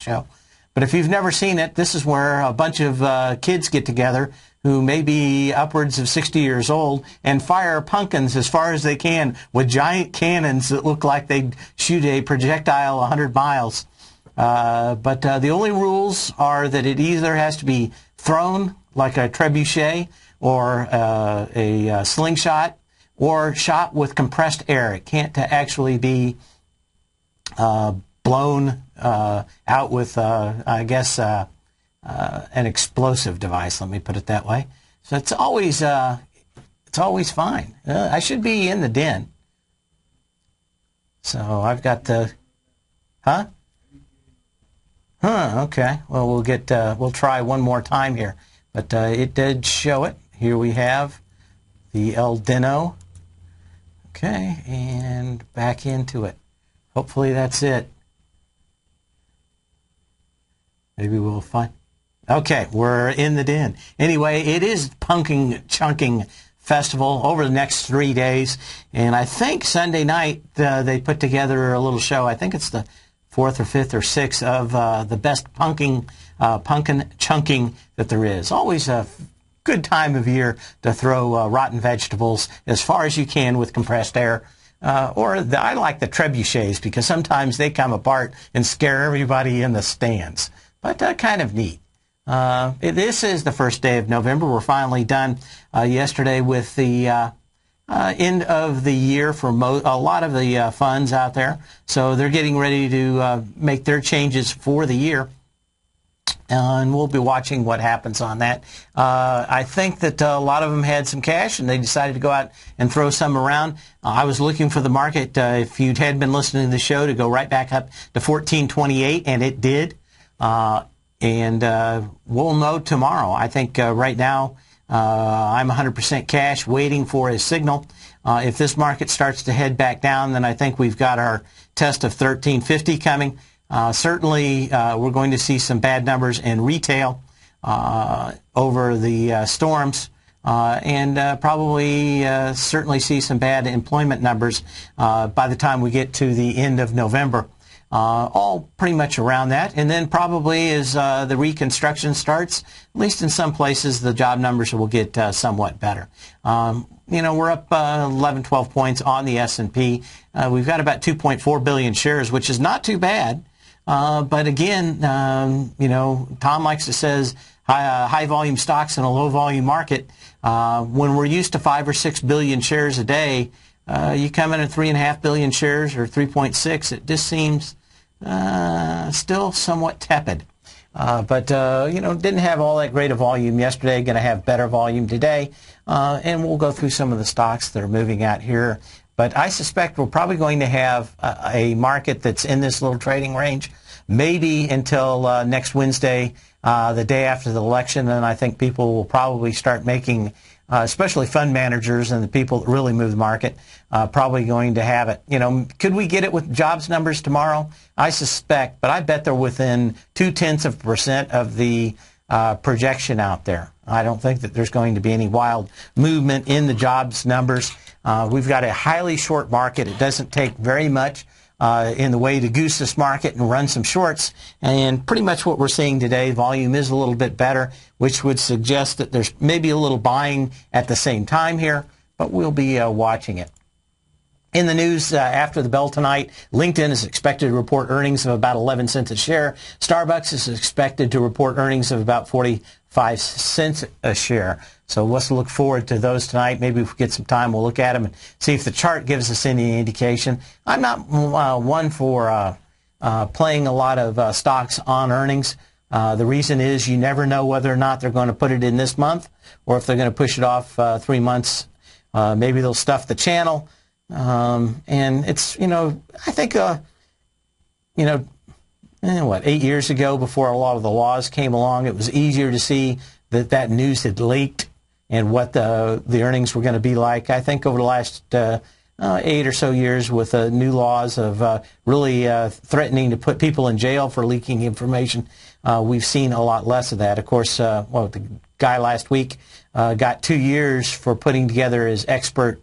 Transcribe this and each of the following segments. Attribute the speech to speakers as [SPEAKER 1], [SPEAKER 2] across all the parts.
[SPEAKER 1] show. But if you've never seen it, this is where a bunch of kids get together who may be upwards of 60 years old and fire pumpkins as far as they can with giant cannons that look like they shoot a projectile 100 miles. But the only rules are that it either has to be thrown like a trebuchet or a slingshot, or shot with compressed air. It can't actually be blown out with, I guess, an explosive device. Let me put it that way. So it's always fine. I should be in the den. So I've got the, okay. Well, we'll try one more time here. But it did show it. Here we have the El Dino. Okay, and back into it. Hopefully that's it. Maybe we'll find. Okay, we're in the den. Anyway, it is Chunking Festival over the next 3 days. And I think Sunday night they put together a little show. I think it's the 4th or 5th or 6th of the best pumpkin chunking that there is. Always a good time of year to throw rotten vegetables as far as you can with compressed air. I like the trebuchets because sometimes they come apart and scare everybody in the stands. But kind of neat. This is the first day of November. We're finally done yesterday with the end of the year for a lot of the funds out there. So they're getting ready to make their changes for the year. And we'll be watching what happens on that. I think that a lot of them had some cash and they decided to go out and throw some around. I was looking for the market, if you had been listening to the show, to go right back up to 1428, and it did. We'll know tomorrow. I think right now I'm 100% cash waiting for a signal. If this market starts to head back down, then I think we've got our test of 1350 coming. Certainly, we're going to see some bad numbers in retail over the storms, and probably certainly see some bad employment numbers by the time we get to the end of November. All pretty much around that. And then probably as the reconstruction starts, at least in some places, the job numbers will get somewhat better. We're up 11, 12 points on the S&P. We've got about 2.4 billion shares, which is not too bad. But again, Tom likes to says high volume stocks in a low volume market. When we're used to 5 or 6 billion shares a day, you come in at 3.5 billion shares or 3.6. It just seems still somewhat tepid. But didn't have all that great a volume yesterday. Going to have better volume today. And we'll go through some of the stocks that are moving out here. But I suspect we're probably going to have a market that's in this little trading range, maybe until next Wednesday, the day after the election. And I think people will probably start making, especially fund managers and the people that really move the market, probably going to have it. Could we get it with jobs numbers tomorrow? I suspect, but I bet they're within 0.2% of the projection out there. I don't think that there's going to be any wild movement in the jobs numbers. We've got a highly short market. It doesn't take very much in the way to goose this market and run some shorts. And pretty much what we're seeing today, volume is a little bit better, which would suggest that there's maybe a little buying at the same time here, but we'll be watching it. In the news after the bell tonight, LinkedIn is expected to report earnings of about 11 cents a share. Starbucks is expected to report earnings of about 45 cents a share. So let's look forward to those tonight. Maybe if we get some time, we'll look at them and see if the chart gives us any indication. I'm not one for playing a lot of stocks on earnings. The reason is you never know whether or not they're going to put it in this month or if they're going to push it off 3 months. Maybe they'll stuff the channel. And it's, I think, 8 years ago, before a lot of the laws came along, it was easier to see that news had leaked and what the earnings were going to be like. I think over the last 8 or so years with new laws of really threatening to put people in jail for leaking information, we've seen a lot less of that. Of course, the guy last week got 2 years for putting together his expert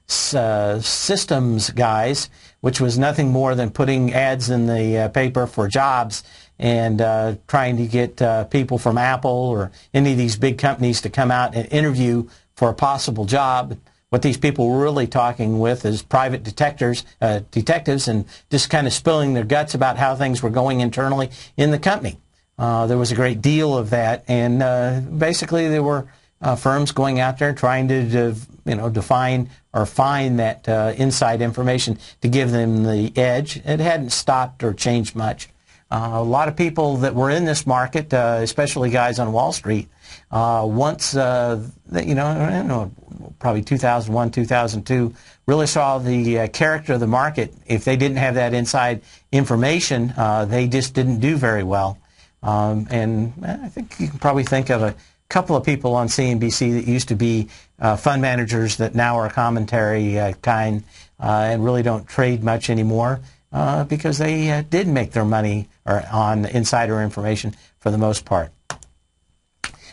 [SPEAKER 1] systems guys, which was nothing more than putting ads in the paper for jobs and trying to get people from Apple or any of these big companies to come out and interview for a possible job. What these people were really talking with is private detectives, and just kind of spilling their guts about how things were going internally in the company. There was a great deal of that, and basically there were firms going out there trying to define or find that inside information to give them the edge. It hadn't stopped or changed much. A lot of people that were in this market, especially guys on Wall Street, once, probably 2001, 2002, really saw the character of the market. If they didn't have that inside information, they just didn't do very well. And I think you can probably think of a couple of people on CNBC that used to be fund managers that now are commentary kind and really don't trade much anymore because they did make their money on insider information for the most part.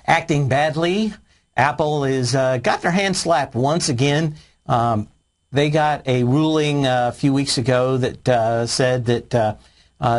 [SPEAKER 1] Acting badly, Apple is got their hand slapped once again. They got a ruling a few weeks ago that said that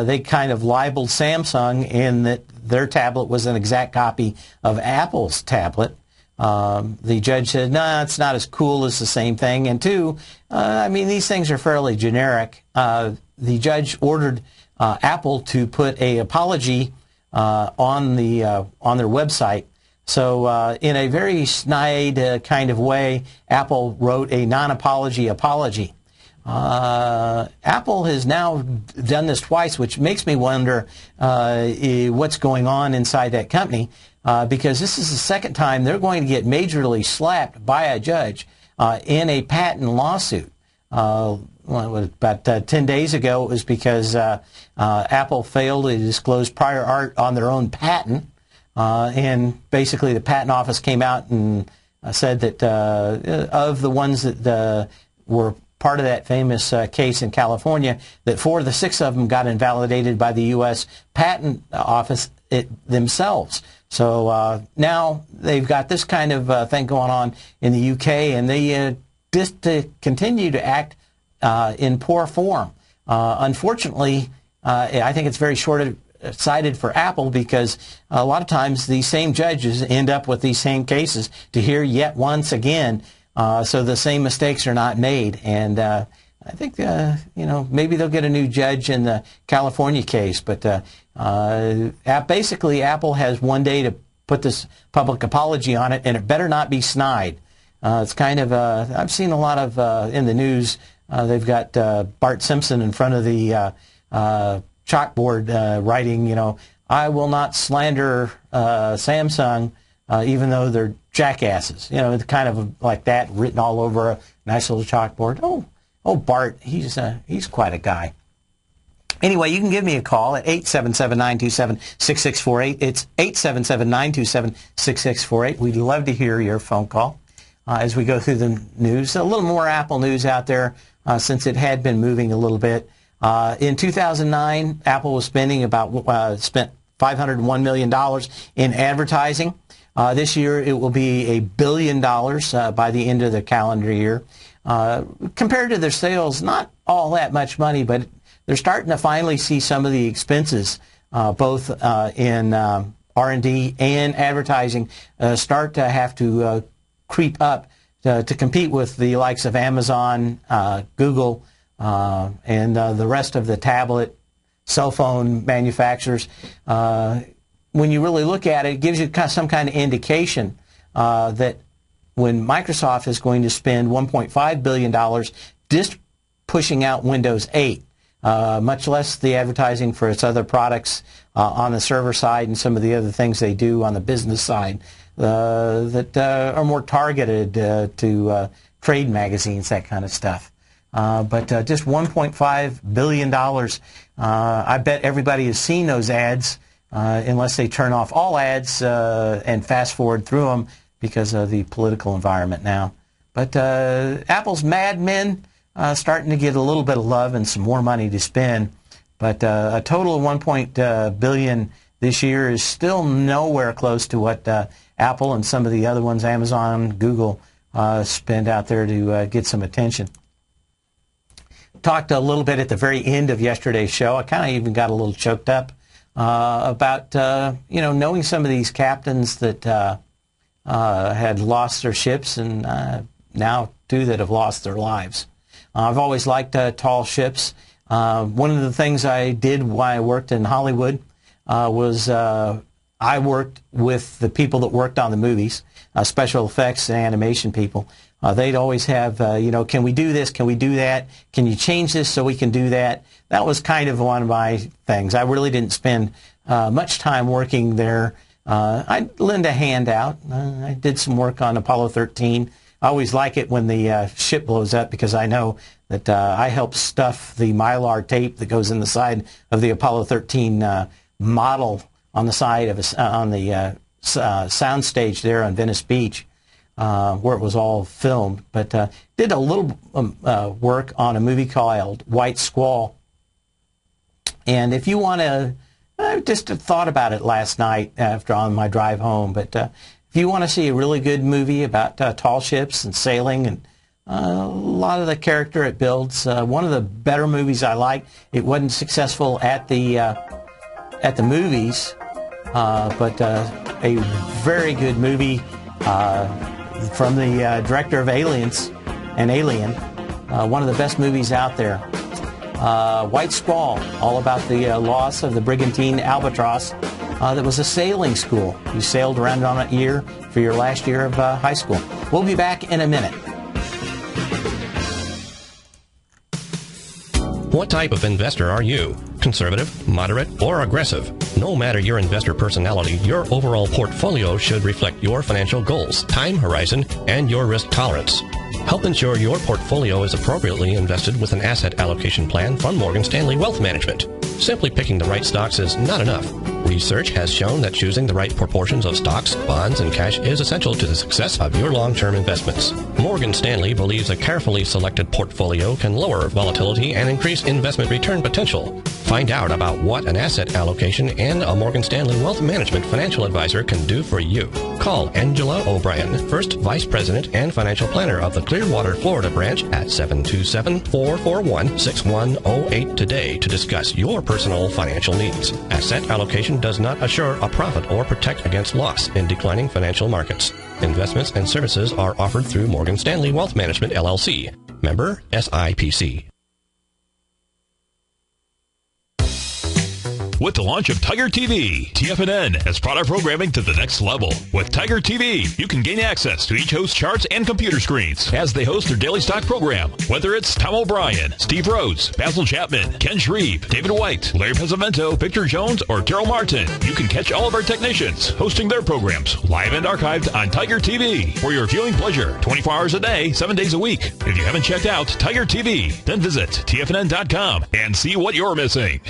[SPEAKER 1] they kind of libeled Samsung in that their tablet was an exact copy of Apple's tablet. The judge said, no, it's not as cool as the same thing. And two, I mean, these things are fairly generic. The judge ordered Apple to put an apology on their website. So in a very snide kind of way, Apple wrote a non-apology apology. Apple has now done this twice, which makes me wonder what's going on inside that company, because this is the second time they're going to get majorly slapped by a judge in a patent lawsuit. About 10 days ago, it was because Apple failed to disclose prior art on their own patent. And basically the patent office came out and said that of the ones that were part of that famous case in California, that 4 of the 6 of them got invalidated by the U.S. Patent Office themselves. So now they've got this kind of thing going on in the U.K., and they just continue to act in poor form. Unfortunately, I think it's very short-sighted for Apple, because a lot of times these same judges end up with these same cases to hear yet once again, so the same mistakes are not made. And I think, maybe they'll get a new judge in the California case. But basically, Apple has one day to put this public apology on it, and it better not be snide. It's kind of, I've seen a lot of, in the news, they've got Bart Simpson in front of the chalkboard writing, I will not slander Samsung, even though they're jackasses. It's kind of like that, written all over a nice little chalkboard. Oh, Bart, he's quite a guy. Anyway, you can give me a call at 877-927-6648. It's 877-927-6648. We'd love to hear your phone call as we go through the news. A little more Apple news out there since it had been moving a little bit. In 2009, Apple was spent $501 million in advertising. This year, it will be $1 billion by the end of the calendar year. Compared to their sales, not all that much money, but they're starting to finally see some of the expenses, both in R&D and advertising, start to have to creep up to compete with the likes of Amazon, Google, and the rest of the tablet, cell phone manufacturers. When you really look at it, it gives you some kind of indication that when Microsoft is going to spend $1.5 billion just pushing out Windows 8, much less the advertising for its other products on the server side and some of the other things they do on the business side that are more targeted to trade magazines, that kind of stuff. But just $1.5 billion, I bet everybody has seen those ads, unless they turn off all ads and fast forward through them because of the political environment now. But Apple's Mad Men starting to get a little bit of love and some more money to spend. But a total of $1 billion this year is still nowhere close to what Apple and some of the other ones, Amazon, Google, spend out there to get some attention. talked a little bit at the very end of yesterday's show. I kind of even got a little choked up about knowing some of these captains that had lost their ships, and now two that have lost their lives. I've always liked tall ships. One of the things I did while I worked in Hollywood was I worked with the people that worked on the movies, special effects and animation people. They'd always have, can we do this? Can we do that? Can you change this so we can do that? That was kind of one of my things. I really didn't spend much time working there. I'd lend a hand out. I did some work on Apollo 13. I always like it when the ship blows up because I know that I helped stuff the Mylar tape that goes in the side of the Apollo 13 model on the side of on the sound stage there on Venice Beach, where it was all filmed. But did a little work on a movie called White Squall. And if you want to, I just thought about it last night after on my drive home. But if you want to see a really good movie about tall ships and sailing and a lot of the character it builds, one of the better movies I like. It wasn't successful at the movies, but a very good movie from the director of Alien, one of the best movies out there. White Squall, all about the loss of the brigantine Albatross that was a sailing school. You sailed around on it year for your last year of high school. We'll be back in a minute.
[SPEAKER 2] What type of investor are you? Conservative, moderate, or aggressive? No matter your investor personality, your overall portfolio should reflect your financial goals, time horizon, and your risk tolerance. Help ensure your portfolio is appropriately invested with an asset allocation plan from Morgan Stanley Wealth Management. Simply picking the right stocks is not enough. Research has shown that choosing the right proportions of stocks, bonds, and cash is essential to the success of your long-term investments. Morgan Stanley believes a carefully selected portfolio can lower volatility and increase investment return potential. Find out about what an asset allocation and a Morgan Stanley Wealth Management financial advisor can do for you. Call Angela O'Brien, First Vice President and Financial Planner of the Clearwater, Florida branch at 727-441-6108 today to discuss your personal financial needs. Asset allocation does not assure a profit or protect against loss in declining financial markets. Investments and services are offered through Morgan Stanley Wealth Management, LLC. Member SIPC.
[SPEAKER 3] With the launch of Tiger TV, TFNN has brought our programming to the next level. With Tiger TV, you can gain access to each host's charts and computer screens as they host their daily stock program. Whether it's Tom O'Brien, Steve Rhodes, Basil Chapman, Ken Shreve, David White, Larry Pesavento, Victor Jones, or Terrell Martin, you can catch all of our technicians hosting their programs live and archived on Tiger TV for your viewing pleasure 24 hours a day, 7 days a week. If you haven't checked out Tiger TV, then visit TFNN.com and see what you're missing.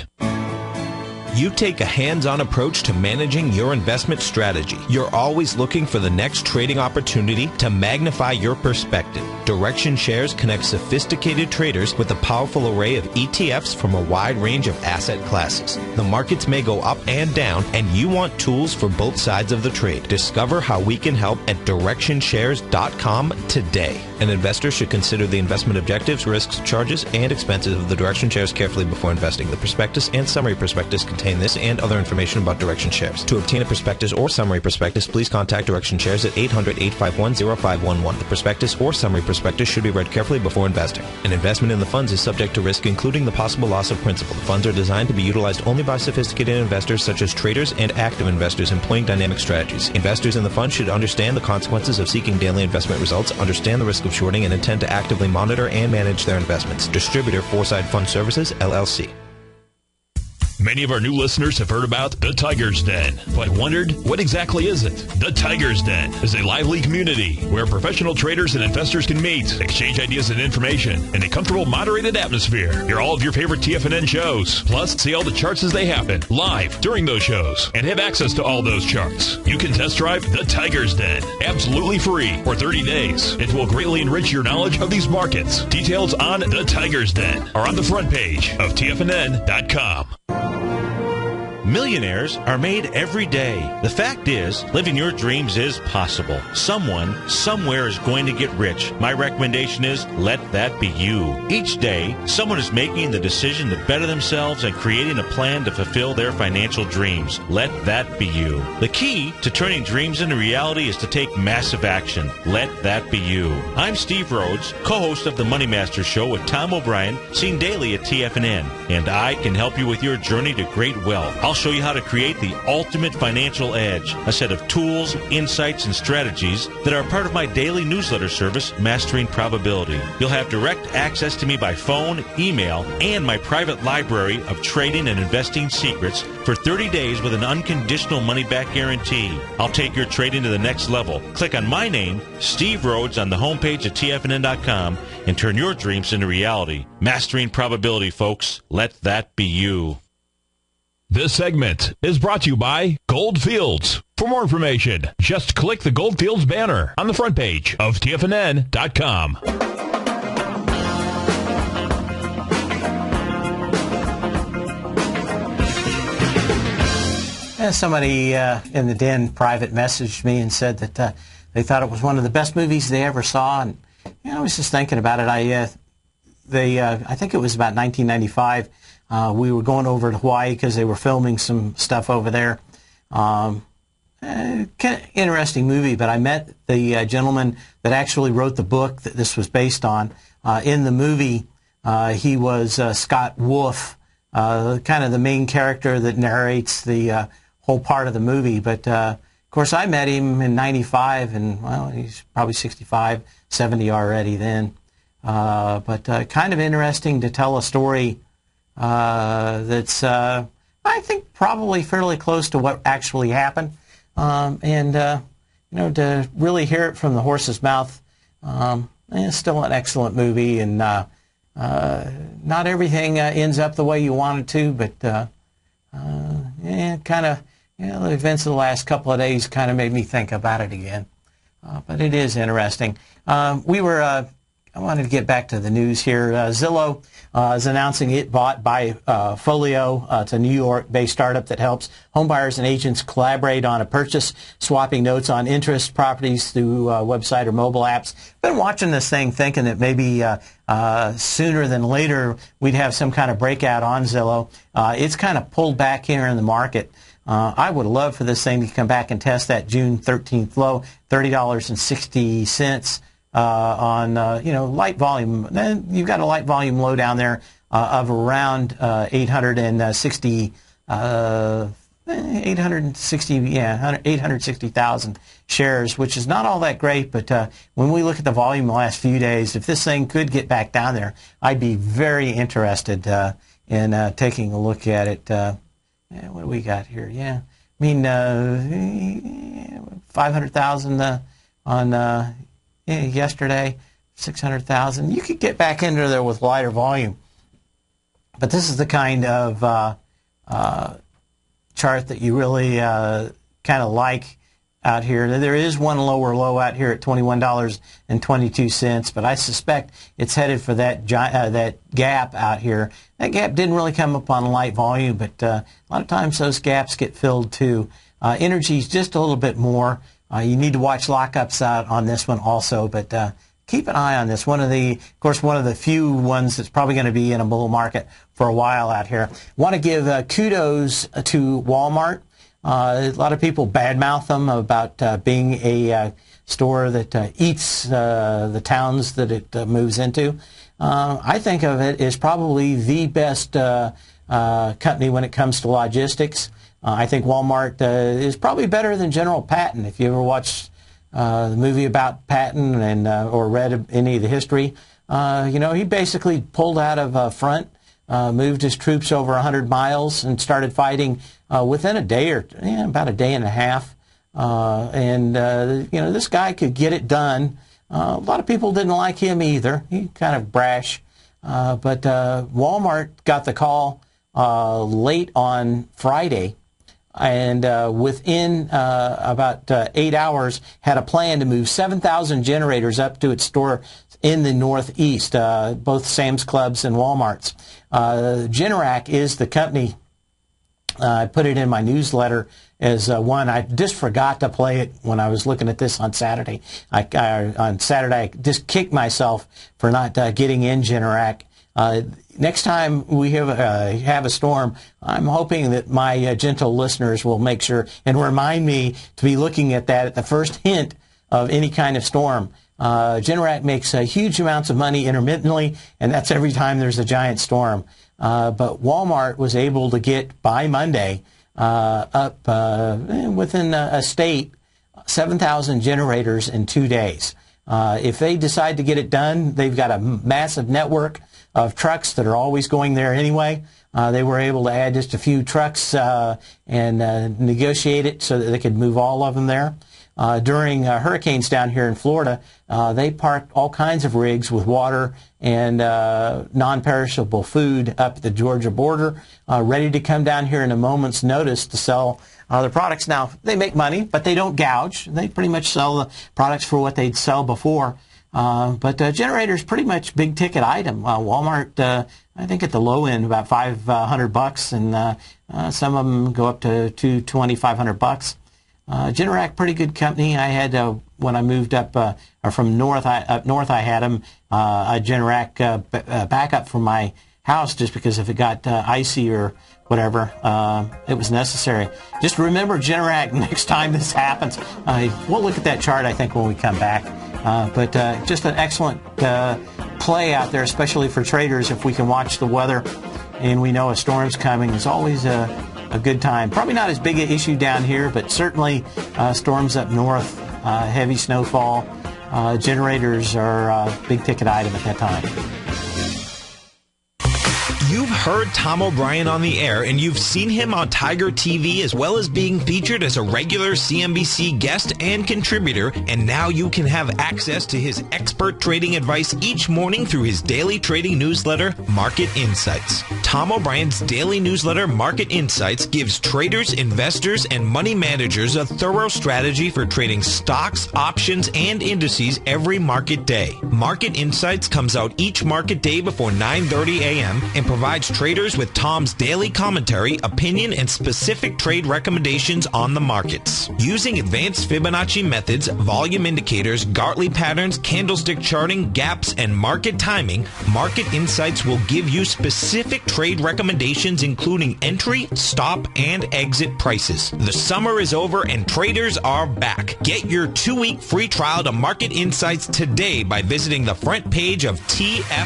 [SPEAKER 4] You take a hands-on approach to managing your investment strategy. You're always looking for the next trading opportunity to magnify your perspective. Direction Shares connects sophisticated traders with a powerful array of ETFs from a wide range of asset classes. The markets may go up and down, and you want tools for both sides of the trade. Discover how we can help at DirectionShares.com today. An investor should consider the investment objectives, risks, charges, and expenses of the Direction Shares carefully before investing. The prospectus and summary prospectus contain this and other information about Direction Shares. To obtain a prospectus or summary prospectus, please contact Direction Shares at 800-851-0511. The prospectus or summary prospectus should be read carefully before investing. An investment in the funds is subject to risk, including the possible loss of principal. The funds are designed to be utilized only by sophisticated investors such as traders and active investors employing dynamic strategies. Investors in the fund should understand the consequences of seeking daily investment results, understand the risk of shorting, and intend to actively monitor and manage their investments. Distributor Foreside Fund Services, LLC.
[SPEAKER 3] Many of our new listeners have heard about the Tiger's Den, but wondered, what exactly is it? The Tiger's Den is a lively community where professional traders and investors can meet, exchange ideas and information in a comfortable, moderated atmosphere. Hear all of your favorite TFNN shows, plus see all the charts as they happen, live during those shows, and have access to all those charts. You can test drive the Tiger's Den, absolutely free for 30 days. It will greatly enrich your knowledge of these markets. Details on the Tiger's Den are on the front page of TFNN.com.
[SPEAKER 5] Millionaires are made every day. The fact is, living your dreams is possible. Someone, somewhere is going to get rich. My recommendation is, let that be you. Each day, someone is making the decision to better themselves and creating a plan to fulfill their financial dreams. Let that be you. The key to turning dreams into reality is to take massive action. Let that be you. I'm Steve Rhodes, co-host of the Money Master Show with Tom O'Brien, seen daily at TFNN, and I can help you with your journey to great wealth. I'll show you how to create the ultimate financial edge, a set of tools, insights, and strategies that are part of my daily newsletter service, Mastering Probability. You'll have direct access to me by phone, email, and my private library of trading and investing secrets for 30 days with an unconditional money-back guarantee. I'll take your trading to the next level. Click on my name, Steve Rhodes, on the homepage at TFNN.com and turn your dreams into reality. Mastering Probability, folks. Let that be you.
[SPEAKER 3] This segment is brought to you by Goldfields. For more information, just click the Goldfields banner on the front page of TFNN.com.
[SPEAKER 1] Somebody in the den private messaged me and said that they thought it was one of the best movies they ever saw. And I was just thinking about it. I think it was about 1995. We were going over to Hawaii because they were filming some stuff over there. Kind of interesting movie, but I met the gentleman that actually wrote the book that this was based on. In the movie, he was Scott Wolf, kind of the main character that narrates the whole part of the movie. But, of course, I met him in 95, and, well, he's probably 65, 70 already then. But kind of interesting to tell a story that's, I think, probably fairly close to what actually happened. To really hear it from the horse's mouth, it's still an excellent movie, and not everything ends up the way you want it to, but the events of the last couple of days kind of made me think about it again. But it is interesting. I wanted to get back to the news here. Zillow is announcing it bought by Folio. It's a New York-based startup that helps homebuyers and agents collaborate on a purchase, swapping notes on interest properties through website or mobile apps. Been watching this thing thinking that maybe sooner than later we'd have some kind of breakout on Zillow. It's kind of pulled back here in the market. I would love for this thing to come back and test that June 13th low, $30.60. On light volume. Then you've got a light volume low down there of around 860,000 shares, which is not all that great. But when we look at the volume the last few days, if this thing could get back down there, I'd be very interested in taking a look at it. What do we got here? Yeah, I mean 500,000 on. Yesterday, 600,000. You could get back into there with lighter volume. But this is the kind of chart that you really kind of like out here. There is one lower low out here at $21.22, but I suspect it's headed for that gap out here. That gap didn't really come up on light volume, but a lot of times those gaps get filled too. Energy is just a little bit more. You need to watch lockups out on this one also, but keep an eye on this. One of the few ones that's probably going to be in a bull market for a while out here. Want to give kudos to Walmart. A lot of people badmouth them about being a store that eats the towns that it moves into. I think of it as probably the best company when it comes to logistics. I think Walmart is probably better than General Patton. If you ever watched the movie about Patton and or read any of the history, he basically pulled out of a front, moved his troops over 100 miles and started fighting within a day or about a day and a half. This guy could get it done. A lot of people didn't like him either. He kind of brash. But Walmart got the call late on Friday, and within about 8 hours had a plan to move 7,000 generators up to its store in the Northeast, both Sam's Clubs and Walmart's. Generac is the company I put it in my newsletter as one. I just forgot to play it when I was looking at this on Saturday. On Saturday, I just kicked myself for not getting in Generac. Next time we have a storm, I'm hoping that my gentle listeners will make sure and remind me to be looking at that at the first hint of any kind of storm. Generac makes huge amounts of money intermittently, and that's every time there's a giant storm. But Walmart was able to get, by Monday, up within a state, 7,000 generators in 2 days. If they decide to get it done, they've got a massive network of trucks that are always going there anyway. They were able to add just a few trucks and negotiate it so that they could move all of them there. During hurricanes down here in Florida, they parked all kinds of rigs with water and non-perishable food up at the Georgia border, ready to come down here in a moment's notice to sell their products. Now, they make money, but they don't gouge. They pretty much sell the products for what they'd sell before. But generators pretty much big ticket item. Walmart, I think at the low end about $500, and some of them go up to $2,500. Generac, pretty good company. I had when I moved up from up north, I had them a Generac backup from my house just because if it got icy or whatever, it was necessary. Just remember Generac next time this happens. We'll look at that chart, I think, when we come back. But just an excellent play out there, especially for traders. If we can watch the weather and we know a storm's coming, it's always a good time. Probably not as big an issue down here, but certainly storms up north, heavy snowfall. Generators are a big ticket item at that time.
[SPEAKER 4] You've heard Tom O'Brien on the air, and you've seen him on Tiger TV, as well as being featured as a regular CNBC guest and contributor, and now you can have access to his expert trading advice each morning through his daily trading newsletter, Market Insights. Tom O'Brien's daily newsletter, Market Insights, gives traders, investors, and money managers a thorough strategy for trading stocks, options, and indices every market day. Market Insights comes out each market day before 9:30 a.m. and provides traders with Tom's daily commentary, opinion, and specific trade recommendations on the markets. Using advanced Fibonacci methods, volume indicators, Gartley patterns, candlestick charting, gaps, and market timing, Market Insights will give you specific trade recommendations including entry, stop, and exit prices. The summer is over and traders are back. Get your 2-week free trial to Market Insights today by visiting the front page of TFNN.com.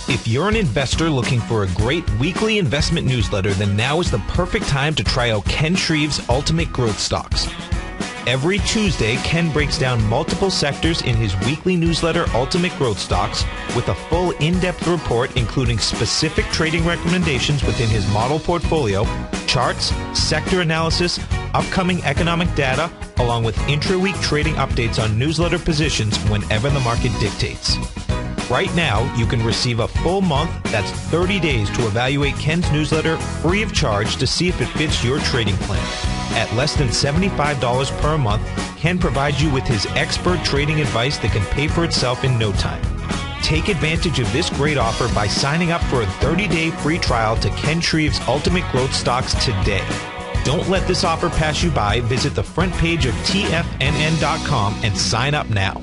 [SPEAKER 4] If you're an investor looking for a great weekly investment newsletter, then now is the perfect time to try out Ken Shreve's Ultimate Growth Stocks. Every Tuesday, Ken breaks down multiple sectors in his weekly newsletter, Ultimate Growth Stocks, with a full in-depth report including specific trading recommendations within his model portfolio, charts, sector analysis, upcoming economic data, along with intra-week trading updates on newsletter positions whenever the market dictates. Right now, you can receive a full month, that's 30 days, to evaluate Ken's newsletter free of charge to see if it fits your trading plan. At less than $75 per month, Ken provides you with his expert trading advice that can pay for itself in no time. Take advantage of this great offer by signing up for a 30-day free trial to Ken Shreve's Ultimate Growth Stocks today. Don't let this offer pass you by. Visit the front page of TFNN.com and sign up now.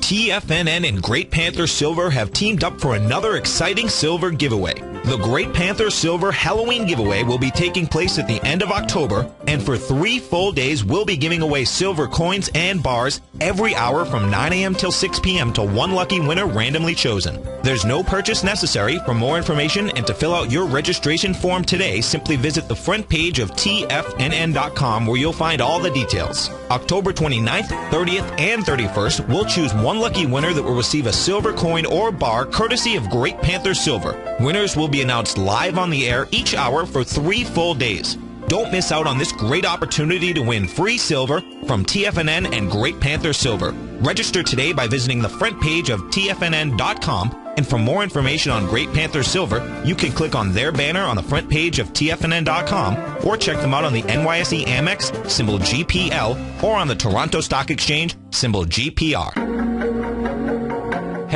[SPEAKER 4] TFNN and Great Panther Silver have teamed up for another exciting silver giveaway. The Great Panther Silver Halloween giveaway will be taking place at the end of October, and for 3 full days, we'll be giving away silver coins and bars every hour from 9 a.m. till 6 p.m. to one lucky winner randomly chosen. There's no purchase necessary. For more information and to fill out your registration form today, simply visit the front page of TFNN.com where you'll find all the details. October 29th, 30th, and 31st, we'll choose one lucky winner that will receive a silver coin or bar courtesy of Great Panther Silver. Winners will be announced live on the air each hour for 3 full days. Don't miss out on this great opportunity to win free silver from TFNN and Great Panther Silver. Register today by visiting the front page of TFNN.com, and for more information on Great Panther Silver, you can click on their banner on the front page of TFNN.com or check them out on the NYSE Amex, symbol GPL, or on the Toronto Stock Exchange, symbol GPR.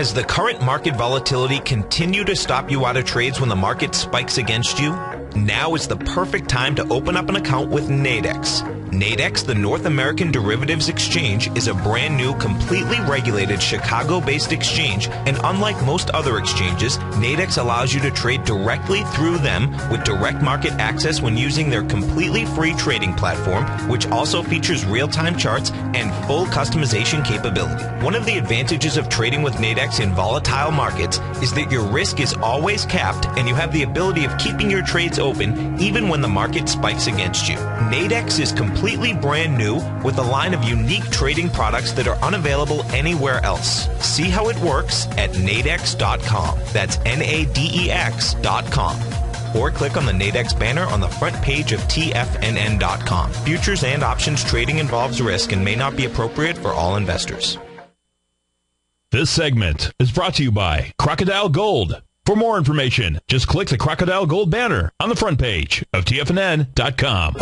[SPEAKER 4] Does the current market volatility continue to stop you out of trades when the market spikes against you? Now is the perfect time to open up an account with Nadex. Nadex, the North American Derivatives Exchange, is a brand new, completely regulated Chicago-based exchange, and unlike most other exchanges, Nadex allows you to trade directly through them with direct market access when using their completely free trading platform, which also features real-time charts and full customization capability. One of the advantages of trading with Nadex in volatile markets is that your risk is always capped and you have the ability of keeping your trades open even when the market spikes against you. Nadex is completely brand new with a line of unique trading products that are unavailable anywhere else. See how it works at nadex.com. That's NADEX.com. Or click on the Nadex banner on the front page of TFNN.com. Futures and options trading involves risk and may not be appropriate for all investors.
[SPEAKER 3] This segment is brought to you by Crocodile Gold. For more information, just click the Crocodile Gold banner on the front page of TFNN.com.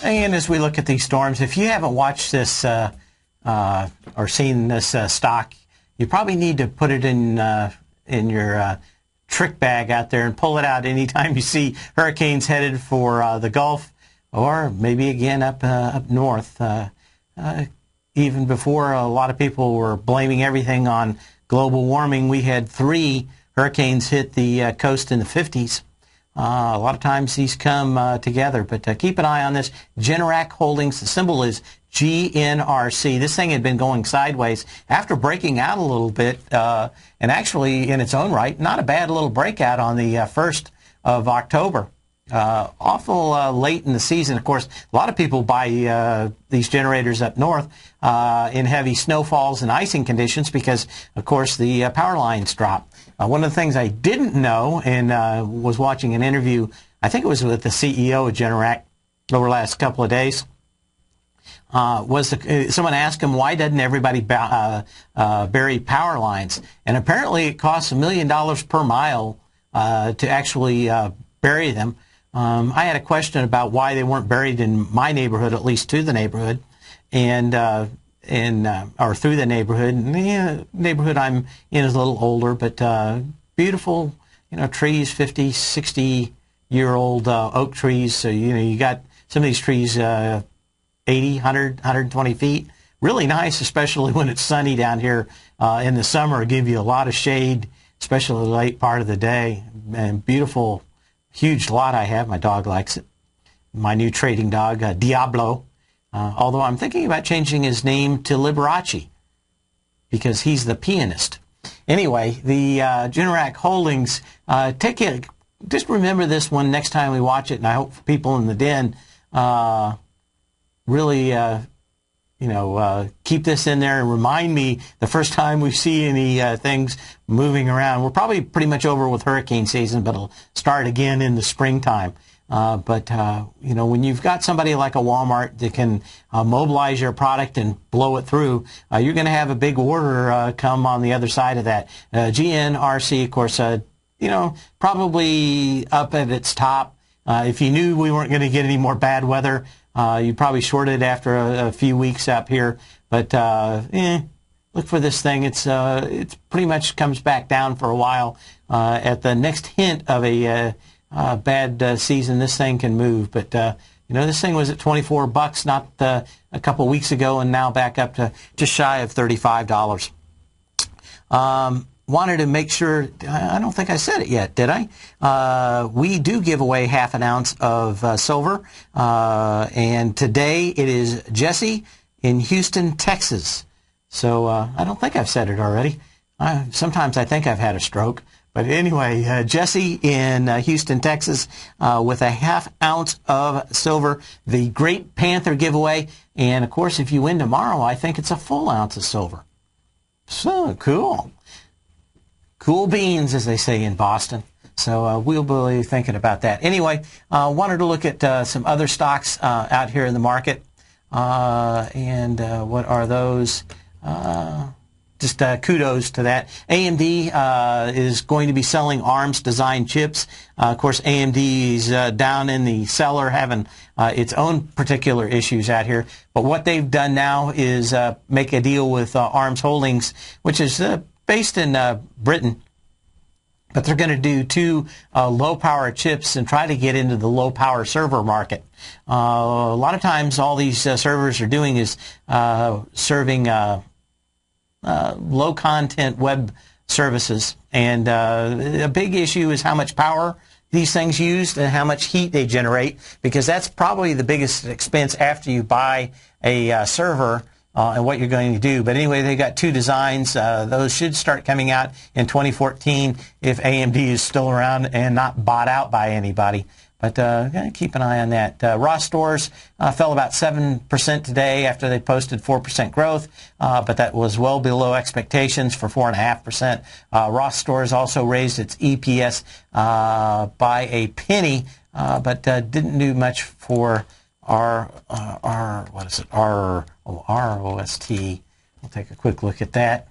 [SPEAKER 1] And as we look at these storms, if you haven't watched this or seen this stock, you probably need to put it in your trick bag out there and pull it out anytime you see hurricanes headed for the Gulf, or maybe again up north. Even before a lot of people were blaming everything on global warming, we had 3 hurricanes hit the coast in the 50s. A lot of times these come together, but keep an eye on this. Generac Holdings, the symbol is GNRC. This thing had been going sideways after breaking out a little bit, and actually in its own right, not a bad little breakout on the 1st of October. Awful late in the season. Of course, a lot of people buy these generators up north in heavy snowfalls and icing conditions because, of course, the power lines drop. One of the things I didn't know, and was watching an interview, I think it was with the CEO of Generac over the last couple of days, someone asked him, why doesn't everybody bury power lines? And apparently it costs $1 million per mile to actually bury them. I had a question about why they weren't buried in my neighborhood, at least to the neighborhood, or through the neighborhood. And the neighborhood I'm in is a little older, but beautiful, trees, 50, 60-year-old oak trees. So, you got some of these trees 80, 100, 120 feet. Really nice, especially when it's sunny down here in the summer. It'll give you a lot of shade, especially the late part of the day. And beautiful, huge lot I have. My dog likes it. My new trading dog, Diablo. Although I'm thinking about changing his name to Liberace because he's the pianist. Anyway, the Generac Holdings, just remember this one next time we watch it, and I hope people in the den really, keep this in there and remind me the first time we see any things moving around. We're probably pretty much over with hurricane season, but it'll start again in the springtime. But when you've got somebody like a Walmart that can mobilize your product and blow it through, you're going to have a big order come on the other side of that. GNRC, of course, probably up at its top. If you knew we weren't going to get any more bad weather, you probably shorted after a few weeks up here. But look for this thing. It's pretty much comes back down for a while. At the next hint of a bad season, this thing can move. But this thing was at $24 not a couple weeks ago, and now back up to just shy of $35. Wanted to make sure, I don't think I said it yet, did I? We do give away half an ounce of silver, and today it is Jesse in Houston, Texas. So I don't think I've said it already. Sometimes I think I've had a stroke. But anyway, Jesse in Houston, Texas, with a half ounce of silver, the Great Panther giveaway. And, of course, if you win tomorrow, I think it's a full ounce of silver. So cool. Cool beans, as they say in Boston. So we'll be thinking about that. Anyway, wanted to look at some other stocks out here in the market. And what are those? just kudos to that. AMD is going to be selling ARMS-designed chips. Of course, AMD is down in the cellar having its own particular issues out here. But what they've done now is make a deal with ARMS Holdings, which is based in Britain. But they're going to do 2 low-power chips and try to get into the low-power server market. A lot of times all these servers are doing is serving low-content web services. And a big issue is how much power these things use and how much heat they generate, because that's probably the biggest expense after you buy a server and what you're going to do. But anyway, they got 2 designs. Those should start coming out in 2014 if AMD is still around and not bought out by anybody. But keep an eye on that. Ross Stores fell about 7% today after they posted 4% growth, but that was well below expectations for 4.5%. Ross Stores also raised its EPS by a penny, but didn't do much for ROST. We'll take a quick look at that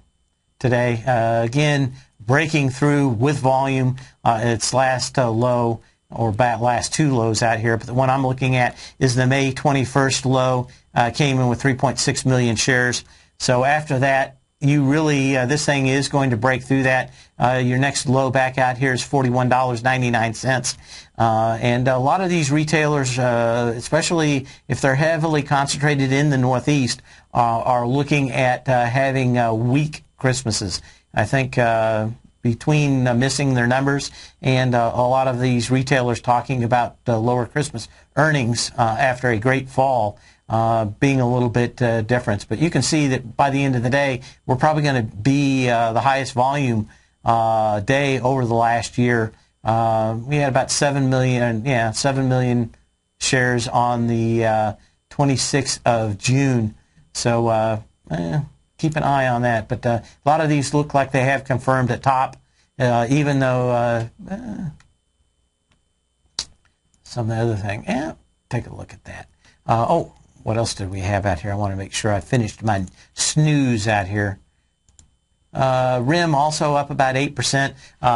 [SPEAKER 1] today. Again, breaking through with volume. Its last low, or last 2 lows out here, but the one I'm looking at is the May 21st low, came in with 3.6 million shares. So after that, you really, this thing is going to break through that. Your next low back out here is $41.99. And a lot of these retailers, especially if they're heavily concentrated in the Northeast, are looking at having weak Christmases. I think between missing their numbers and a lot of these retailers talking about lower Christmas earnings after a great fall, being a little bit different. But you can see that by the end of the day, we're probably going to be the highest volume day over the last year. We had about 7 million shares on the 26th of June. So keep an eye on that. But a lot of these look like they have confirmed at top, even though some other thing. Take a look at that. What else did we have out here? I want to make sure I finished my snooze out here. RIM also up about 8%.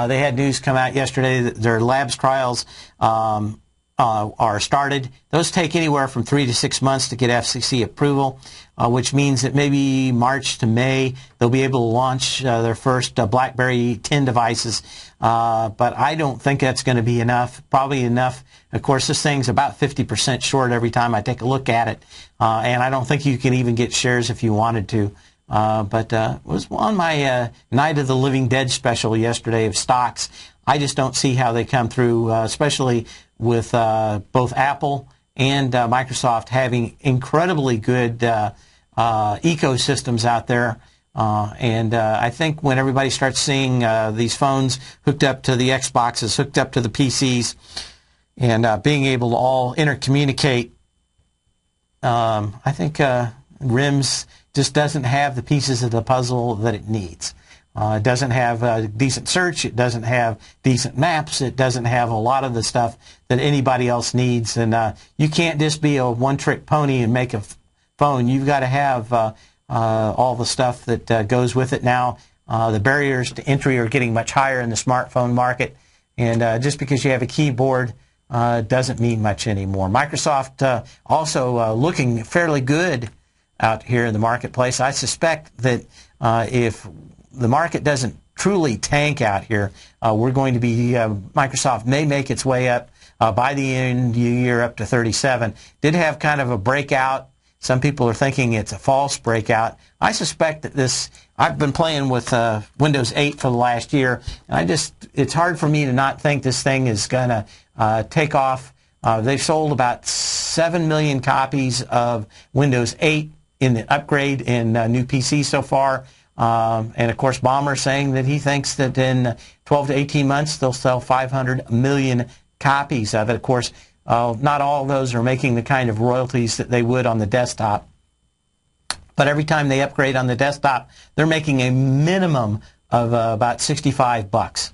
[SPEAKER 1] They had news come out yesterday that their labs trials are started. Those take anywhere from 3 to 6 months to get FCC approval, which means that maybe March to May they'll be able to launch their first BlackBerry 10 devices. But I don't think that's going to be enough. Probably enough. Of course, this thing's about 50% short every time I take a look at it, and I don't think you can even get shares if you wanted to. But it was on my Night of the Living Dead special yesterday of stocks. I just don't see how they come through, especially with both Apple and Microsoft having incredibly good ecosystems out there. And I think when everybody starts seeing these phones hooked up to the Xboxes, hooked up to the PCs, and being able to all intercommunicate, I think RIMS just doesn't have the pieces of the puzzle that it needs. It doesn't have decent search. It doesn't have decent maps. It doesn't have a lot of the stuff that anybody else needs. And you can't just be a one-trick pony and make a phone. You've got to have all the stuff that goes with it now. The barriers to entry are getting much higher in the smartphone market. And just because you have a keyboard doesn't mean much anymore. Microsoft also looking fairly good out here in the marketplace. I suspect that if the market doesn't truly tank out here, we're going to be, Microsoft may make its way up by the end of the year up to 37. Did have kind of a breakout. Some people are thinking it's a false breakout. I suspect that this, I've been playing with Windows 8 for the last year, and it's hard for me to not think this thing is going to take off. They've sold about 7 million copies of Windows 8 in the upgrade in new PCs so far. And of course, Ballmer saying that he thinks that in 12 to 18 months they'll sell 500 million copies of it. Of course, not all of those are making the kind of royalties that they would on the desktop. But every time they upgrade on the desktop, they're making a minimum of about $65.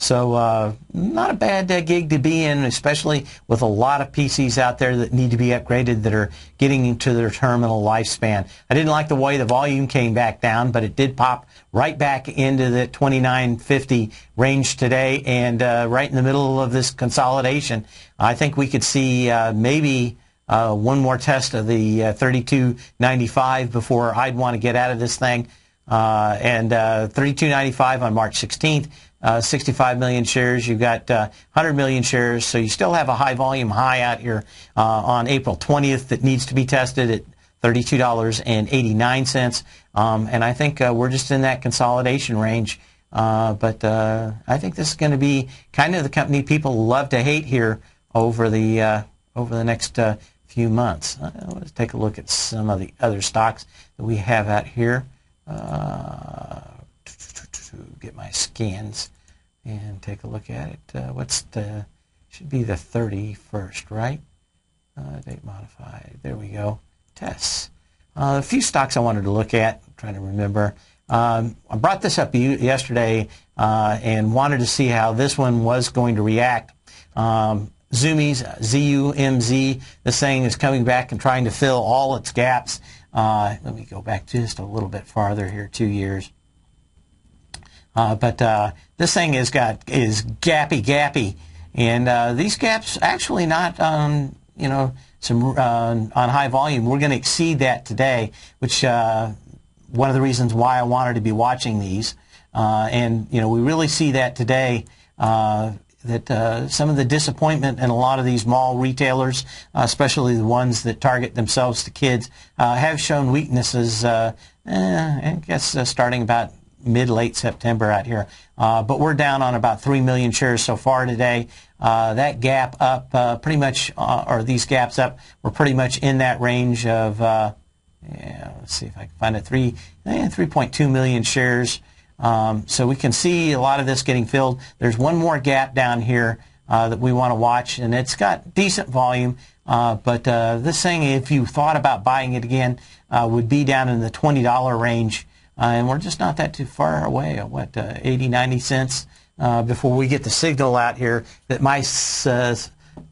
[SPEAKER 1] So not a bad gig to be in, especially with a lot of PCs out there that need to be upgraded that are getting into their terminal lifespan. I didn't like the way the volume came back down, but it did pop right back into the 2950 range today, and right in the middle of this consolidation. I think we could see maybe one more test of the 32.95 before I'd want to get out of this thing. And 32.95 on March 16th. 65 million shares. You've got 100 million shares, so you still have a high volume high out here on April 20th that needs to be tested at $32.89. And I think we're just in that consolidation range. But I think this is going to be kind of the company people love to hate here over the next few months. Let's take a look at some of the other stocks that we have out here. Get my scans and take a look at it. Should be the 31st, right? Date modified. There we go. Tests. A few stocks I wanted to look at. I'm trying to remember. I brought this up yesterday and wanted to see how this one was going to react. Zumiez, ZUMZ, this thing is coming back and trying to fill all its gaps. Let me go back just a little bit farther here, 2 years. But this thing is gappy, and these gaps actually not on high volume. We're going to exceed that today, which one of the reasons why I wanted to be watching these. And we really see that today. That some of the disappointment in a lot of these mall retailers, especially the ones that target themselves to kids, have shown weaknesses. I guess starting about mid-late September out here. But we're down on about 3 million shares so far today. That gap up pretty much, or these gaps up, we're pretty much in that range of, let's see if I can find it, 3.2 million shares. So we can see a lot of this getting filled. There's one more gap down here that we want to watch, and it's got decent volume. But this thing, if you thought about buying it again, would be down in the $20 range. And we're just not that too far away, 80, 90 cents before we get the signal out here that might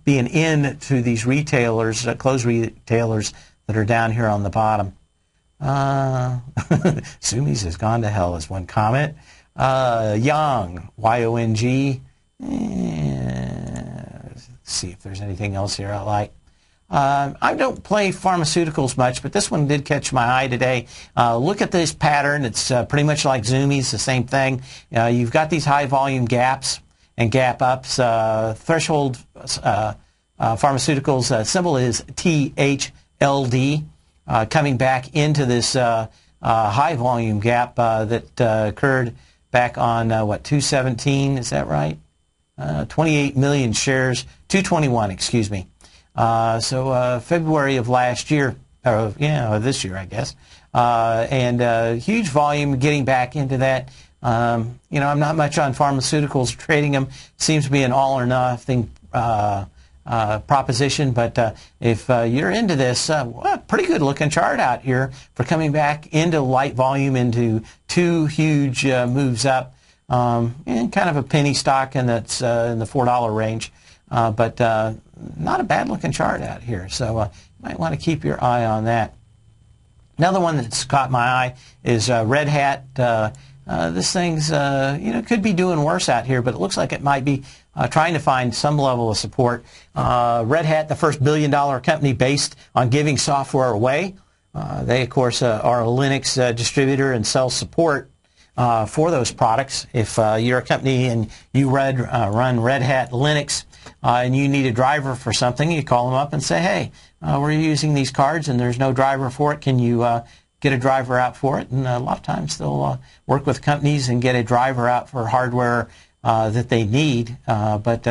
[SPEAKER 1] be an end to these retailers, closed retailers that are down here on the bottom. Zumiez has gone to hell is one comment. Yong, Y-O-N-G. Let's see if there's anything else here I like. I don't play pharmaceuticals much, but this one did catch my eye today. Look at this pattern. It's pretty much like Zumiez, the same thing. You've got these high volume gaps and gap ups. Threshold Pharmaceuticals symbol is THLD. Coming back into this high volume gap that occurred back on 217, is that right? 28 million shares, 221, excuse me. So February of last year, or this year, I guess, and huge volume getting back into that. I'm not much on pharmaceuticals, trading them seems to be an all or nothing proposition, but if you're into this, pretty good looking chart out here for coming back into light volume into two huge moves up, and kind of a penny stock, and that's in the $4 range, but not a bad looking chart out here, so you might want to keep your eye on that. Another one that's caught my eye is Red Hat. This thing's could be doing worse out here, but it looks like it might be trying to find some level of support. Red Hat, the first billion-dollar company based on giving software away. They, of course, are a Linux distributor and sell support for those products. If you're a company and you run Red Hat Linux and you need a driver for something, you call them up and say, hey, we're using these cards and there's no driver for it. Can you get a driver out for it? And a lot of times they'll work with companies and get a driver out for hardware that they need. But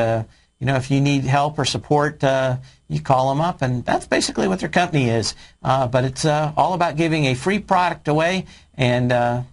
[SPEAKER 1] if you need help or support, you call them up, and that's basically what their company is. But it's all about giving a free product away and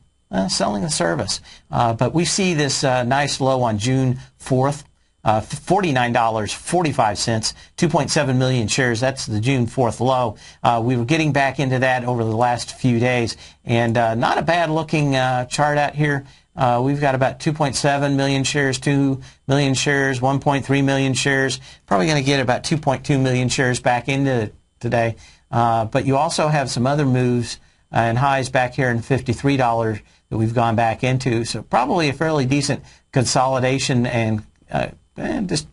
[SPEAKER 1] selling the service. But we see this nice low on June 4th. $49.45, 2.7 million shares. That's the June 4th low. We were getting back into that over the last few days, and not a bad looking chart out here. We've got about 2.7 million shares, 2 million shares, 1.3 million shares. Probably going to get about 2.2 million shares back into today. But you also have some other moves and highs back here in $53 that we've gone back into. So probably a fairly decent consolidation and just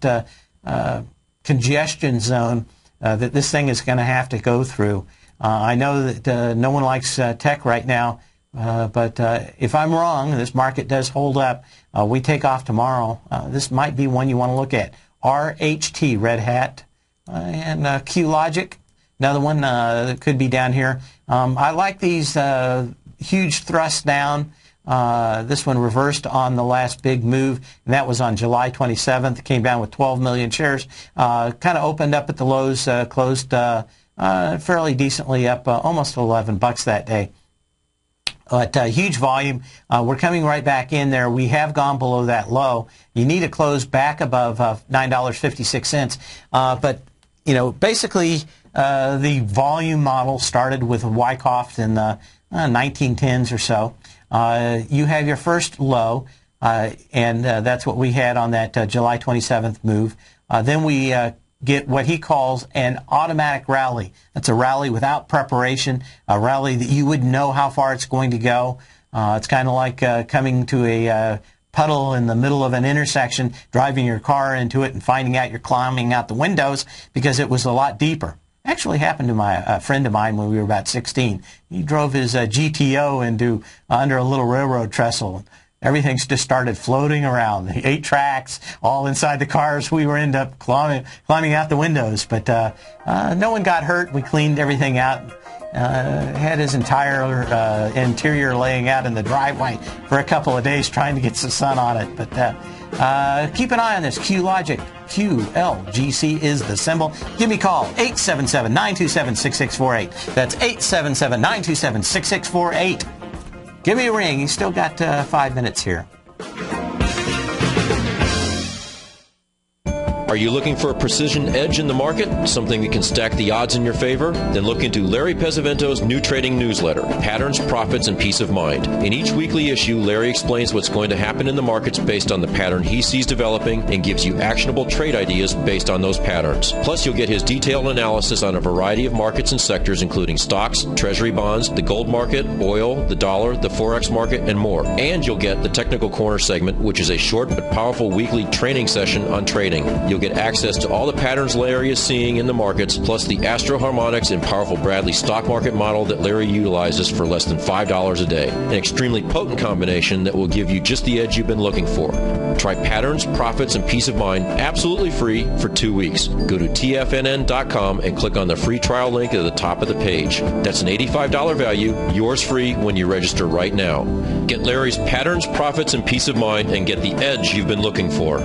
[SPEAKER 1] congestion zone that this thing is going to have to go through. I know that no one likes tech right now, but if I'm wrong, this market does hold up. We take off tomorrow. This might be one you want to look at. RHT, Red Hat, and QLogic, another one that could be down here. I like these huge thrusts down. This one reversed on the last big move, and that was on July 27th. It came down with 12 million shares. Kind of opened up at the lows, closed fairly decently up, almost $11 that day. But huge volume. We're coming right back in there. We have gone below that low. You need to close back above $9.56. But, you know, basically the volume model started with Wyckoff in the 1910s or so. You have your first low, and that's what we had on that July 27th move. Then we get what he calls an automatic rally. That's a rally without preparation, a rally that you wouldn't know how far it's going to go. It's kind of like coming to a puddle in the middle of an intersection, driving your car into it and finding out you're climbing out the windows because it was a lot deeper. Actually happened to a friend of mine when we were about 16. He drove his GTO into under a little railroad trestle. Everything just started floating around. The 8 tracks, all inside the cars. We were end up climbing out the windows. But no one got hurt. We cleaned everything out. Had his entire interior laying out in the driveway for a couple of days trying to get some sun on it. But keep an eye on this. QLogic, QLGC is the symbol. Give me a call, 877-927-6648. That's 877-927-6648. Give me a ring. You still got 5 minutes here.
[SPEAKER 6] Are you looking for a precision edge in the market? Something that can stack the odds in your favor? Then look into Larry Pesavento's new trading newsletter, Patterns, Profits, and Peace of Mind. In each weekly issue, Larry explains what's going to happen in the markets based on the pattern he sees developing and gives you actionable trade ideas based on those patterns. Plus, you'll get his detailed analysis on a variety of markets and sectors, including stocks, treasury bonds, the gold market, oil, the dollar, the forex market, and more. And you'll get the Technical Corner segment, which is a short but powerful weekly training session on trading. You'll get access to all the patterns Larry is seeing in the markets, plus the Astro Harmonics and powerful Bradley stock market model that Larry utilizes for less than $5 a day. An extremely potent combination that will give you just the edge you've been looking for. Try Patterns, Profits, and Peace of Mind absolutely free for 2 weeks. Go to tfnn.com and click on the free trial link at the top of the page. That's an $85 value, yours free when you register right now. Get Larry's Patterns, Profits, and Peace of Mind and get the edge you've been looking for.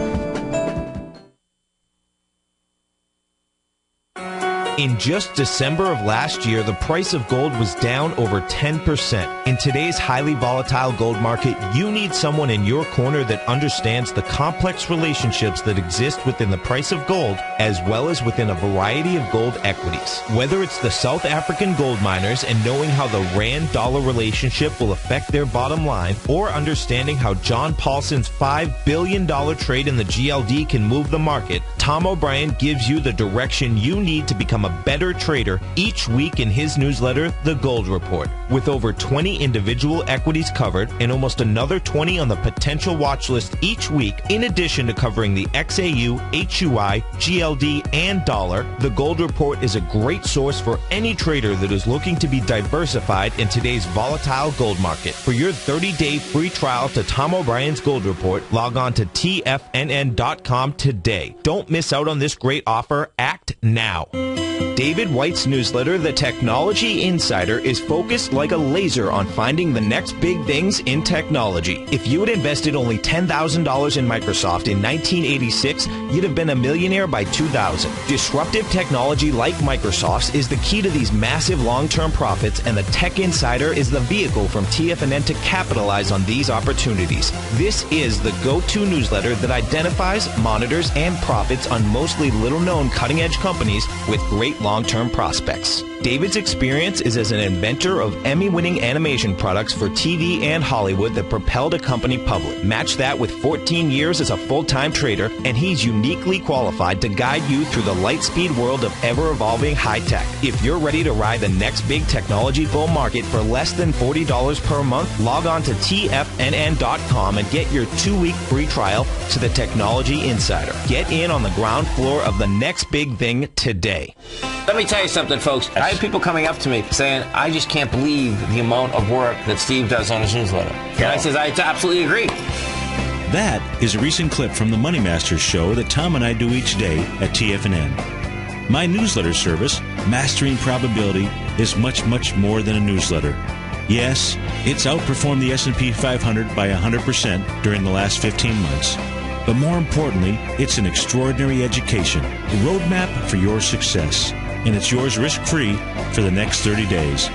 [SPEAKER 4] In just December of last year, the price of gold was down over 10%. In today's highly volatile gold market, you need someone in your corner that understands the complex relationships that exist within the price of gold, as well as within a variety of gold equities. Whether it's the South African gold miners and knowing how the Rand-dollar relationship will affect their bottom line, or understanding how John Paulson's $5 billion trade in the GLD can move the market, Tom O'Brien gives you the direction you need to become a better trader each week in his newsletter, The Gold Report. With over 20 individual equities covered and almost another 20 on the potential watch list each week, in addition to covering the XAU, HUI, GLD, and dollar, The Gold Report is a great source for any trader that is looking to be diversified in today's volatile gold market. For your 30-day free trial to Tom O'Brien's Gold Report, log on to tfnn.com today. Don't miss out on this great offer. Act now. David White's newsletter, The Technology Insider, is focused like a laser on finding the next big things in technology. If you had invested only $10,000 in Microsoft in 1986, you'd have been a millionaire by 2000. Disruptive technology like Microsoft's is the key to these massive long-term profits, and the Tech Insider is the vehicle from TFNN to capitalize on these opportunities. This is the go-to newsletter that identifies, monitors, and profits on mostly little-known cutting-edge companies with great long-term prospects. David's experience is as an inventor of Emmy-winning animation products for TV and Hollywood that propelled a company public. Match that with 14 years as a full-time trader, and he's uniquely qualified to guide you through the light-speed world of ever-evolving high-tech. If you're ready to ride the next big technology bull market for less than $40 per month, log on to TFNN.com and get your 2-week free trial to the Technology Insider. Get in on the ground floor of the next big thing today.
[SPEAKER 7] Let me tell you something, folks. I have people coming up to me saying, I just can't believe the amount of work that Steve does on his newsletter. And I says, I absolutely agree.
[SPEAKER 5] That is a recent clip from the Money Masters show that Tom and I do each day at TFNN. My newsletter service, Mastering Probability, is much, much more than a newsletter. Yes, it's outperformed the S&P 500 by 100% during the last 15 months. But more importantly, it's an extraordinary education, a roadmap for your success. And it's yours risk-free for the next 30 days.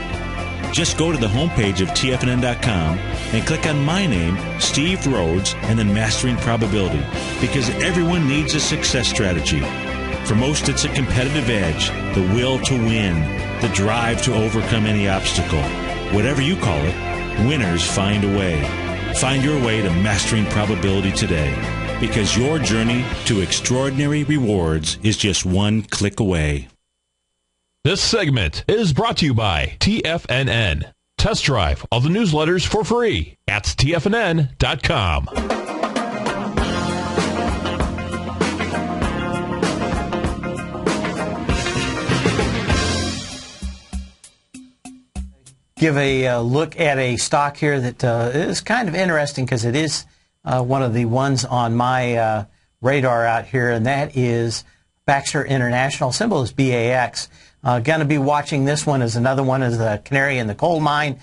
[SPEAKER 5] Just go to the homepage of TFNN.com and click on my name, Steve Rhodes, and then Mastering Probability, because everyone needs a success strategy. For most, it's a competitive edge, the will to win, the drive to overcome any obstacle. Whatever you call it, winners find a way. Find your way to Mastering Probability today, because your journey to extraordinary rewards is just one click away.
[SPEAKER 3] This segment is brought to you by TFNN. Test drive all the newsletters for free at TFNN.com.
[SPEAKER 1] Give a look at a stock here that is kind of interesting because it is one of the ones on my radar out here, and that is Baxter International. Symbol is BAX. Going to be watching this one as another one as the canary in the coal mine.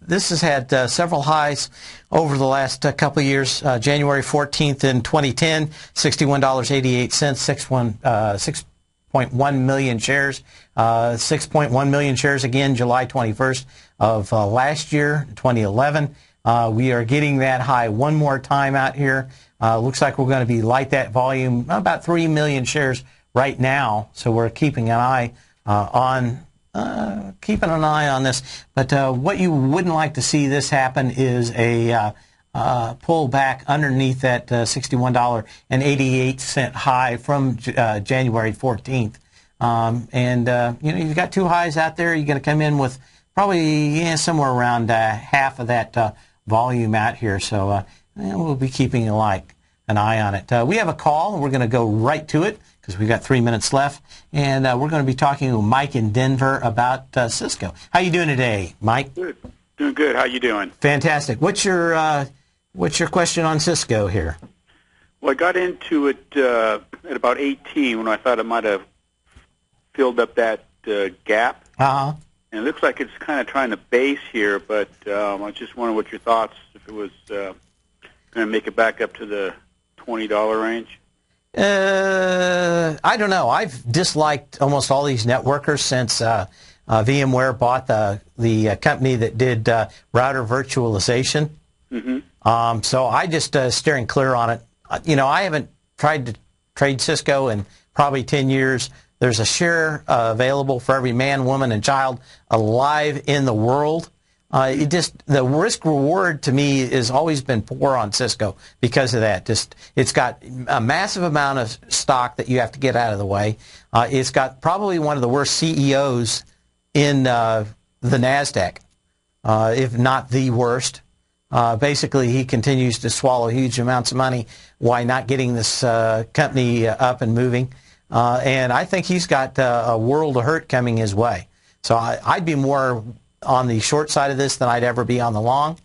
[SPEAKER 1] This has had several highs over the last couple of years. January 14th in 2010, $61.88, 6.1 million shares. 6.1 million shares again July 21st of last year, 2011. We are getting that high one more time out here. Looks like we're going to be light that volume, about 3 million shares right now. So we're keeping an eye on this. But what you wouldn't like to see this happen is a pull back underneath that $61.88 high from January 14th. You've got two highs out there. You're going to come in with probably somewhere around half of that volume out here. So we'll be keeping an eye on it. We have a call, and we're going to go right to it because we've got 3 minutes left. And we're going to be talking with Mike in Denver about Cisco. How you doing today, Mike?
[SPEAKER 8] Good. Doing good. How you doing?
[SPEAKER 1] Fantastic. What's your question on Cisco here?
[SPEAKER 8] Well, I got into it at about 18 when I thought it might have filled up that gap.
[SPEAKER 1] Uh-huh.
[SPEAKER 8] And it looks like it's kind of trying to base here, but I just wonder what your thoughts, if it was going to make it back up to the $20 range.
[SPEAKER 1] I don't know. I've disliked almost all these networkers since VMware bought the company that did router virtualization. Mm-hmm. So I just steering clear on it. I haven't tried to trade Cisco in probably 10 years. There's a share available for every man, woman, and child alive in the world. The risk reward to me has always been poor on Cisco because of that. It's got a massive amount of stock that you have to get out of the way. It's got probably one of the worst CEOs in the NASDAQ, if not the worst. Basically, he continues to swallow huge amounts of money while not getting this company up and moving. And I think he's got a world of hurt coming his way. So I'd be more on the short side of this than I'd ever be on the long.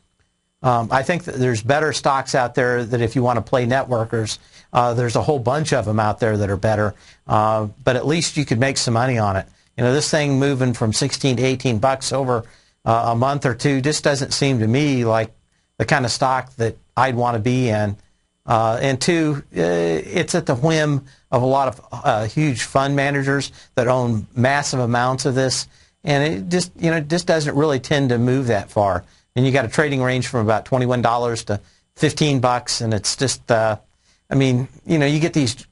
[SPEAKER 1] I think that there's better stocks out there that if you want to play networkers, there's a whole bunch of them out there that are better. But at least you could make some money on it. This thing moving from 16 to 18 bucks over a month or two just doesn't seem to me like the kind of stock that I'd want to be in. And two, it's at the whim of a lot of huge fund managers that own massive amounts of this, and it just doesn't really tend to move that far. And you got a trading range from about $21 to $15, and it's just, you get these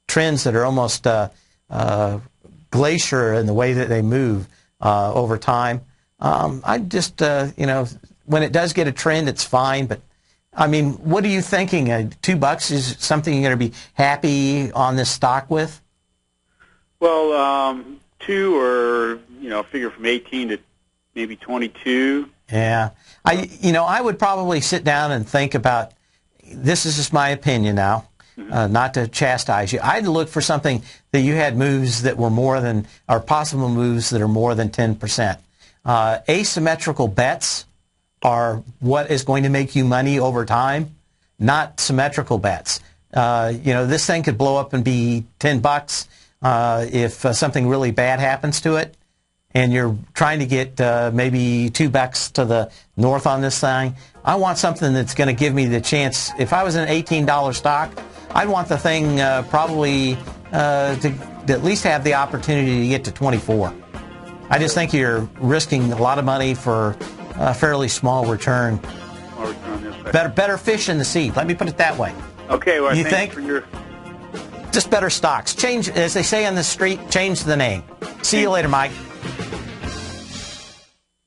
[SPEAKER 1] trends that are almost glacier in the way that they move over time. I just, when it does get a trend, it's fine. But, I mean, what are you thinking? $2 is something you're going to be happy on this stock with?
[SPEAKER 8] Well, 2 or, figure from 18 to maybe 22.
[SPEAKER 1] Yeah. I would probably sit down and think about, this is just my opinion now, not to chastise you. I'd look for something that you had moves that were more than, or possible moves that are more than 10%. Asymmetrical bets are what is going to make you money over time, not symmetrical bets. This thing could blow up and be $10 if something really bad happens to it, and you're trying to get maybe $2 to the north on this thing. I want something that's going to give me the chance. If I was an $18 stock, I'd want the thing probably to at least have the opportunity to get to 24. I just think you're risking a lot of money for a fairly small return. Better fish in the sea. Let me put it that way.
[SPEAKER 8] Okay, well,
[SPEAKER 1] you
[SPEAKER 8] thanks
[SPEAKER 1] think?
[SPEAKER 8] for your...
[SPEAKER 1] Just better stocks. Change, as they say on the street, change the name. See you later, Mike.